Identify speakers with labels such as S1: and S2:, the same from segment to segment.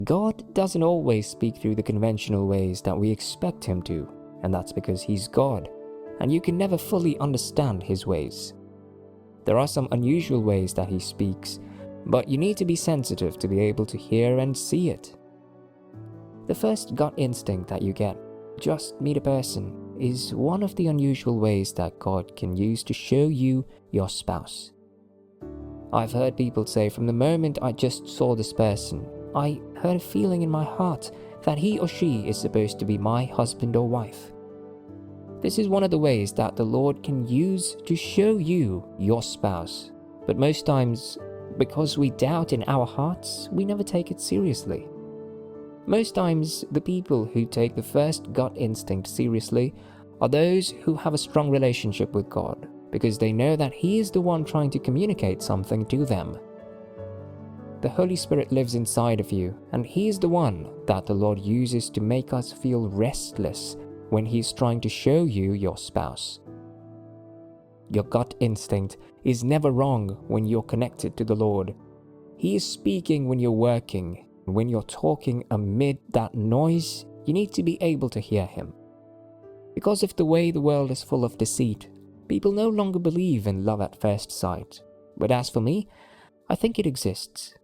S1: God doesn't always speak through the conventional ways that we expect him to, and that's because he's God, and you can never fully understand his ways. There are some unusual ways that he speaks, but you need to be sensitive to be able to hear and see it. The first gut instinct that you get, just meet a person, is one of the unusual ways that God can use to show you your spouse. I've heard people say, from the moment I just saw this person, I heard a feeling in my heart that he or she is supposed to be my husband or wife. This is one of the ways that the Lord can use to show you your spouse, but most times, because we doubt in our hearts, we never take it seriously. Most times, the people who take the first gut instinct seriously are those who have a strong relationship with God, because they know that he is the one trying to communicate something to them. The Holy Spirit lives inside of you, and he is the one that the Lord uses to make us feel restless when he's trying to show you your spouse. Your gut instinct is never wrong when you're connected to the Lord. He is speaking when you're working. When you're talking amid that noise, you need to be able to hear him. Because of the way the world is full of deceit, people no longer believe in love at first sight. But as for me, I think it exists.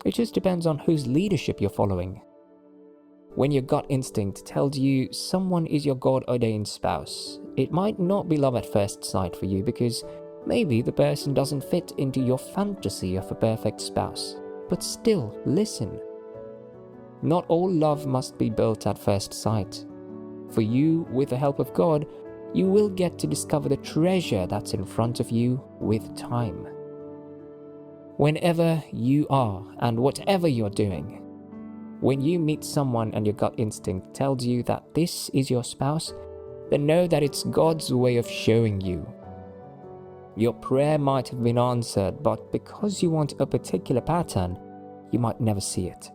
S1: It just depends on whose leadership you're following. When your gut instinct tells you someone is your God-ordained spouse, it might not be love at first sight for you because maybe the person doesn't fit into your fantasy of a perfect spouse. But still, listen. Not all love must be built at first sight. For you, with the help of God, you will get to discover the treasure that's in front of you with time. Whenever you are and whatever you're doing, when you meet someone and your gut instinct tells you that this is your spouse, then know that it's God's way of showing you. Your prayer might have been answered, but because you want a particular pattern, you might never see it.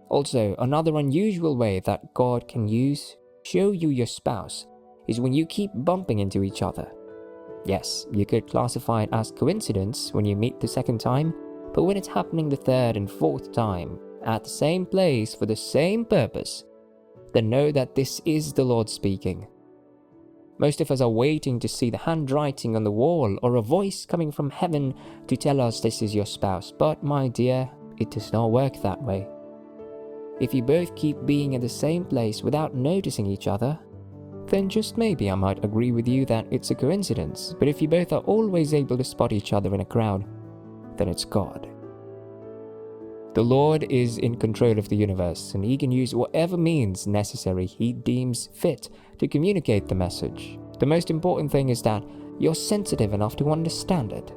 S1: Also, another unusual way that God can use to show you your spouse is when you keep bumping into each other. Yes, you could classify it as coincidence when you meet the second time, but when it's happening the third and fourth time, at the same place for the same purpose, then know that this is the Lord speaking. Most of us are waiting to see the handwriting on the wall or a voice coming from heaven to tell us this is your spouse, but my dear, it does not work that way. If you both keep being in the same place without noticing each other, then just maybe I might agree with you that it's a coincidence, but if you both are always able to spot each other in a crowd, then it's God. The Lord is in control of the universe, and he can use whatever means necessary he deems fit to communicate the message. The most important thing is that you're sensitive enough to understand it.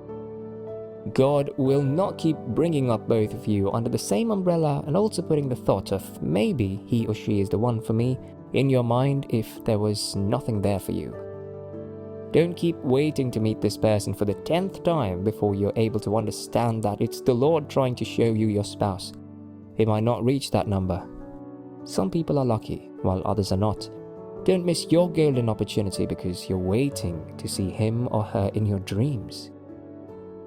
S1: God will not keep bringing up both of you under the same umbrella and also putting the thought of maybe he or she is the one for me in your mind if there was nothing there for you. Don't keep waiting to meet this person for the 10th time before you're able to understand that it's the Lord trying to show you your spouse. He might not reach that number. Some people are lucky, while others are not. Don't miss your golden opportunity because you're waiting to see him or her in your dreams.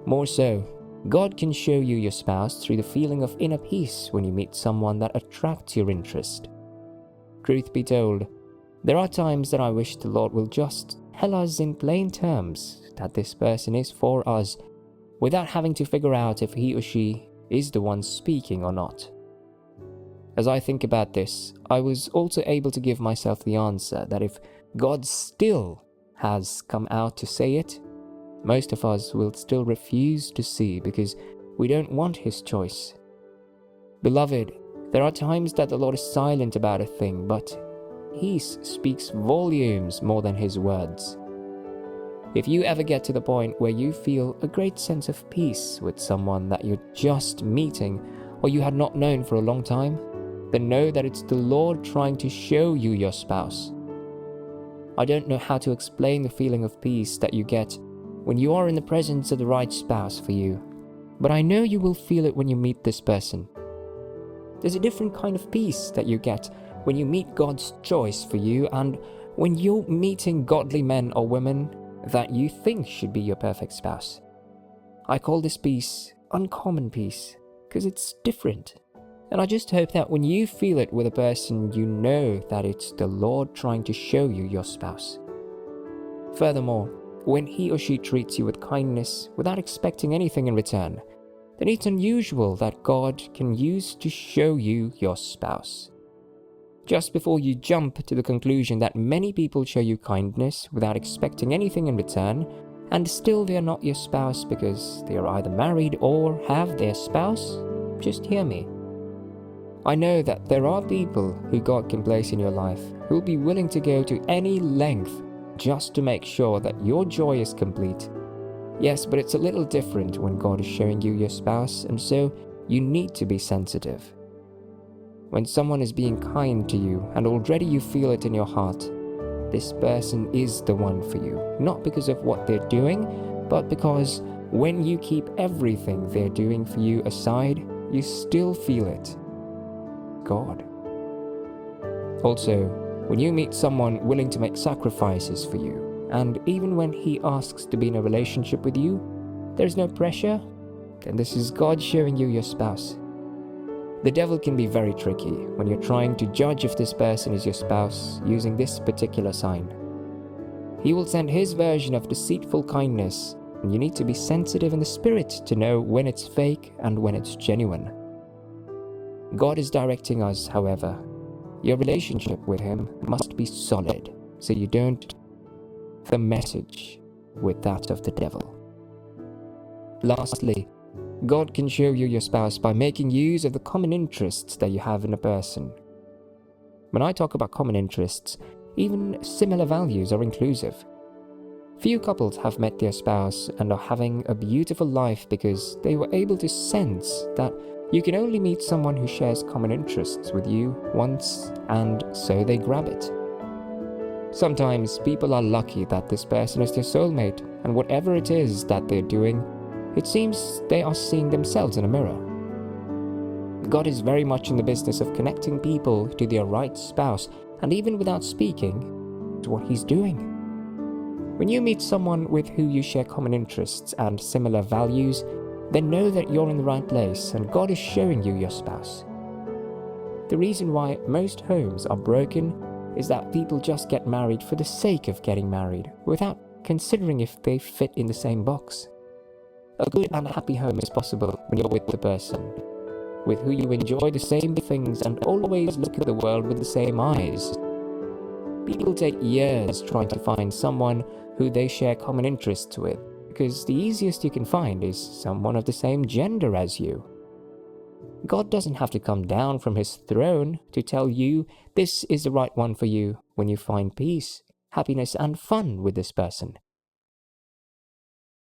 S1: More so, God can show you your spouse through the feeling of inner peace when you meet someone that attracts your interest. Truth be told, there are times that I wish the Lord will just tell us in plain terms that this person is for us, without having to figure out if he or she is the one speaking or not. As I think about this, I was also able to give myself the answer that if God still has come out to say it, most of us will still refuse to see because we don't want his choice. Beloved, there are times that the Lord is silent about a thing, but he speaks volumes more than his words. If you ever get to the point where you feel a great sense of peace with someone that you're just meeting or you had not known for a long time, then know that it's the Lord trying to show you your spouse. I don't know how to explain the feeling of peace that you get when you are in the presence of the right spouse for you, but I know you will feel it when you meet this person. There's a different kind of peace that you get when you meet God's choice for you and when you're meeting godly men or women that you think should be your perfect spouse. I call this peace uncommon peace because it's different. And I just hope that when you feel it with a person, you know that it's the Lord trying to show you your spouse. Furthermore, when he or she treats you with kindness without expecting anything in return, then it's unusual that God can use to show you your spouse. Just before you jump to the conclusion that many people show you kindness without expecting anything in return, and still they are not your spouse because they are either married or have their spouse, just hear me. I know that there are people who God can place in your life who will be willing to go to any length just to make sure that your joy is complete. Yes, but it's a little different when God is showing you your spouse, and so you need to be sensitive. When someone is being kind to you and already you feel it in your heart, this person is the one for you, not because of what they're doing, but because when you keep everything they're doing for you aside, you still feel it. God. Also, when you meet someone willing to make sacrifices for you, and even when he asks to be in a relationship with you, there's no pressure, then this is God showing you your spouse. The devil can be very tricky when you're trying to judge if this person is your spouse using this particular sign. He will send his version of deceitful kindness, and you need to be sensitive in the spirit to know when it's fake and when it's genuine. God is directing us, however. Your relationship with him must be solid, so you don't the message with that of the devil. Lastly, God can show you your spouse by making use of the common interests that you have in a person. When I talk about common interests, even similar values are inclusive. Few couples have met their spouse and are having a beautiful life because they were able to sense that you can only meet someone who shares common interests with you once, and so they grab it. Sometimes people are lucky that this person is their soulmate, and whatever it is that they're doing, it seems they are seeing themselves in a mirror. God is very much in the business of connecting people to their right spouse, and even without speaking, it's what he's doing. When you meet someone with who you share common interests and similar values, then know that you're in the right place and God is showing you your spouse. The reason why most homes are broken is that people just get married for the sake of getting married, without considering if they fit in the same box. A good and happy home is possible when you're with the person with who you enjoy the same things and always look at the world with the same eyes. People take years trying to find someone who they share common interests with, because the easiest you can find is someone of the same gender as you. God doesn't have to come down from his throne to tell you this is the right one for you when you find peace, happiness, and fun with this person.